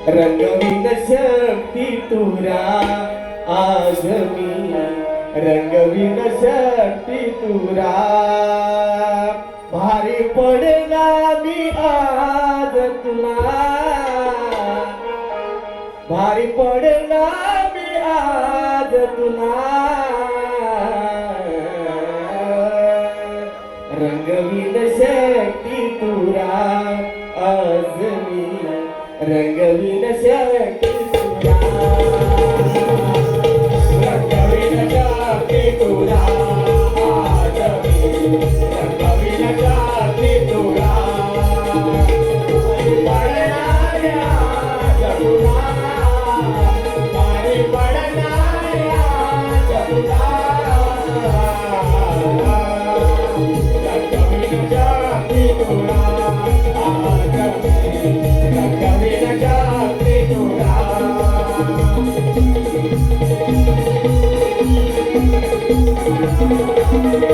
रंगवीन शक्ती तुरा आज मी रंगवीन शक्ती तुरा भारी पडला मी आज तुला भारी पडला मी आज तुला रंगवीन शक्ती तुरा आज मी रंगवीन शक्ती तुरा रंगवीन शक्ती तुरा आज मी रंगवीन शक्ती तुरा पडणाऱ्या जगुला भारी पडणाऱ्या जगुला Thank you.